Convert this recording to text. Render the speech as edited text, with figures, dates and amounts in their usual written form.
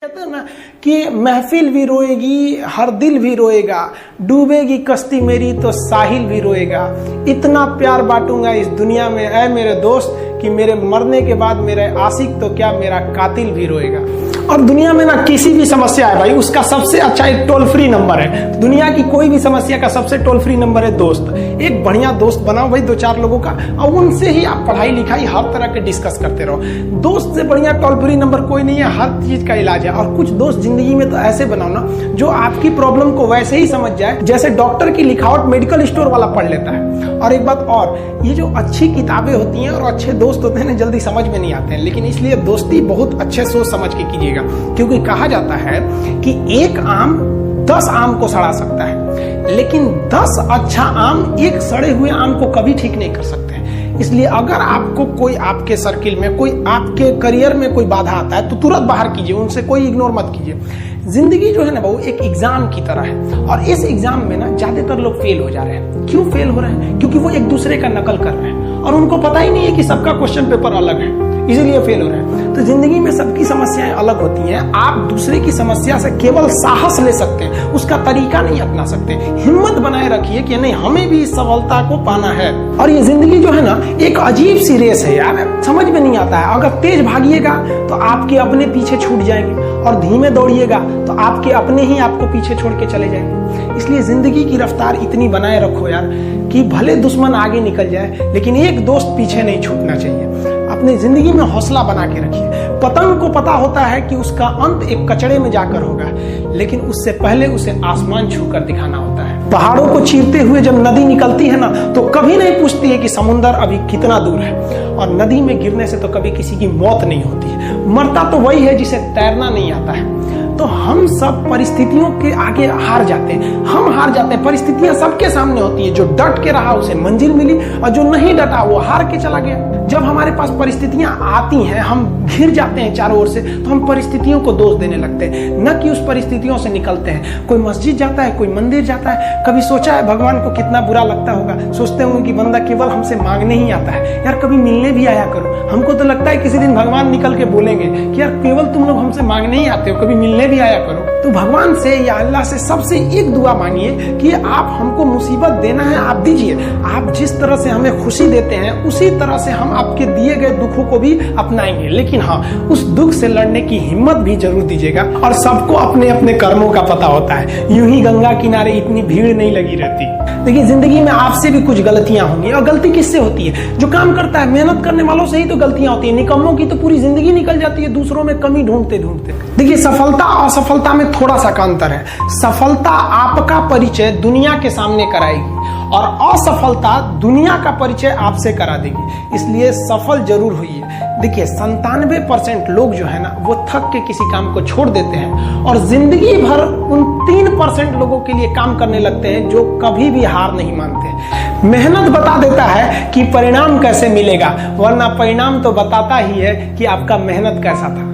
कहते हैं ना कि महफिल भी रोएगी, हर दिल भी रोएगा, डूबेगी कश्ती मेरी तो साहिल भी रोएगा। इतना प्यार बांटूंगा इस दुनिया में ऐ मेरे दोस्त कि मेरे मरने के बाद मेरे आशिक तो क्या मेरा कातिल भी रोएगा। और दुनिया में ना किसी भी समस्या है भाई, उसका सबसे अच्छा एक टोल फ्री नंबर है। दुनिया की कोई भी समस्या का सबसे टोल फ्री नंबर है दोस्त। एक बढ़िया दोस्त बनाओ भाई, 2-4 लोगों का, और उनसे ही आप पढ़ाई लिखाई हर तरह के डिस्कस करते रहो। दोस्त से बढ़िया टोल फ्री नंबर कोई नहीं है, हर चीज का इलाज है। और कुछ दोस्त जिंदगी में तो ऐसे बनाओ ना जो आपकी प्रॉब्लम को वैसे ही समझ जाए जैसे डॉक्टर की लिखावट मेडिकल स्टोर वाला पढ़ लेता है। और एक बात और, ये जो अच्छी किताबें होती हैं और अच्छे दोस्त होते हैं ना, जल्दी समझ में नहीं आते हैं, लेकिन इसलिए दोस्ती बहुत अच्छे सोच समझ के कीजिएगा। क्योंकि कहा जाता है कि एक आम 10 आम को सड़ा सकता है, लेकिन 10 अच्छा आम एक सड़े हुए आम को कभी ठीक नहीं कर सकते। इसलिए अगर आपको कोई आपके सर्किल में, कोई आपके करियर में कोई बाधा आता है तो तुरंत बाहर कीजिए, उनसे कोई इग्नोर मत कीजिए। जिंदगी जो है ना वो एक एग्जाम की तरह है, और इस एग्जाम में ना ज्यादातर लोग फेल हो जा रहे हैं। क्यों फेल हो रहे हैं? क्योंकि वो एक दूसरे का नकल कर रहे हैं और उनको पता ही नहीं है कि सबका क्वेश्चन पेपर अलग है, इसीलिए फेल हो रहे हैं। तो जिंदगी में सबकी समस्याएं अलग होती हैं। आप दूसरे की समस्या से केवल साहस ले सकते हैं, उसका तरीका नहीं अपना सकते। हिम्मत बनाए रखिए कि नहीं, हमें भी इस सफलता को पाना है। और ये जिंदगी जो है ना एक अजीब सी रेस है यार, समझ में नहीं आता है। अगर तेज भागिएगा तो आपके अपने पीछे छूट जाएंगे, और धीमे दौड़िएगा तो आपके अपने ही आपको पीछे छोड़ के चले जाएंगे। इसलिए जिंदगी की रफ्तार इतनी बनाए रखो यार कि भले दुश्मन आगे निकल जाए, लेकिन एक दोस्त पीछे नहीं छूटना चाहिए। अपनी जिंदगी में हौसला बना के रखिए। पतंग को पता होता है कि उसका अंत एक कचड़े में जाकर होगा, लेकिन उससे पहले उसे आसमान छूकर दिखाना होता है। पहाड़ों को चीरते हुए जब नदी निकलती है ना, तो कभी नहीं पूछती है कि समुंदर अभी कितना दूर है। और नदी में गिरने से तो कभी किसी की मौत नहीं होती है, मरता तो वही है जिसे तैरना नहीं आता है। तो हम सब परिस्थितियों के आगे हार जाते हैं, हम हार जाते हैं। परिस्थितियां सबके सामने होती है, जो डट के रहा उसे मंजिल मिली, और जो नहीं डटा वो हार के चला गया। जब हमारे पास परिस्थितियां आती हैं, हम घिर जाते हैं चारों ओर से, तो हम परिस्थितियों को दोष देने लगते हैं, न कि उस परिस्थितियों से निकलते हैं। कोई मस्जिद जाता है, कोई मंदिर जाता है, कभी सोचा है भगवान को कितना बुरा लगता होगा? सोचते होंगे कि बंदा केवल हमसे मांगने ही आता है, यार कभी मिलने भी आया करो। हमको तो लगता है किसी दिन भगवान निकल के बोलेंगे कि यार केवल तुम लोग हमसे मांगने ही आते हो, कभी मिलने भी आया करो। तो भगवान से या अल्लाह से सबसे एक दुआ मांगिए कि आप हमको मुसीबत देना है, आप दीजिए। आप जिस तरह से हमें खुशी देते हैं उसी तरह से हम आपके दिए गए दुखों को भी अपनाएंगे, लेकिन हाँ, उस दुख से लड़ने की हिम्मत भी जरूर दीजिएगा। और सबको अपने अपने कर्मों का पता होता है, यूं ही गंगा किनारे इतनी भीड़ नहीं लगी रहती। देखिए जिंदगी में आपसे भी कुछ गलतियां होंगी, और गलती किससे होती है? जो काम करता है, मेहनत करने वालों से ही तो गलतियां होती है। निकम्मों की तो पूरी जिंदगी निकल जाती है दूसरों में कमी ढूंढते ढूंढते। देखिए सफलता और असफलता में थोड़ा सा का अंतर है। सफलता आपका परिचय दुनिया के सामने कराएगी, और असफलता दुनिया का परिचय आपसे करा देगी। इसलिए सफल जरूर होइए। देखिए 97% लोग जो है ना वो थक के किसी काम को छोड़ देते हैं, और जिंदगी भर उन 3% लोगों के लिए काम करने लगते हैं जो कभी भी हार नहीं मानते। मेहनत बता देता है कि परिणाम कैसे मिलेगा, वरना परिणाम तो बताता ही है कि आपका मेहनत कैसा था।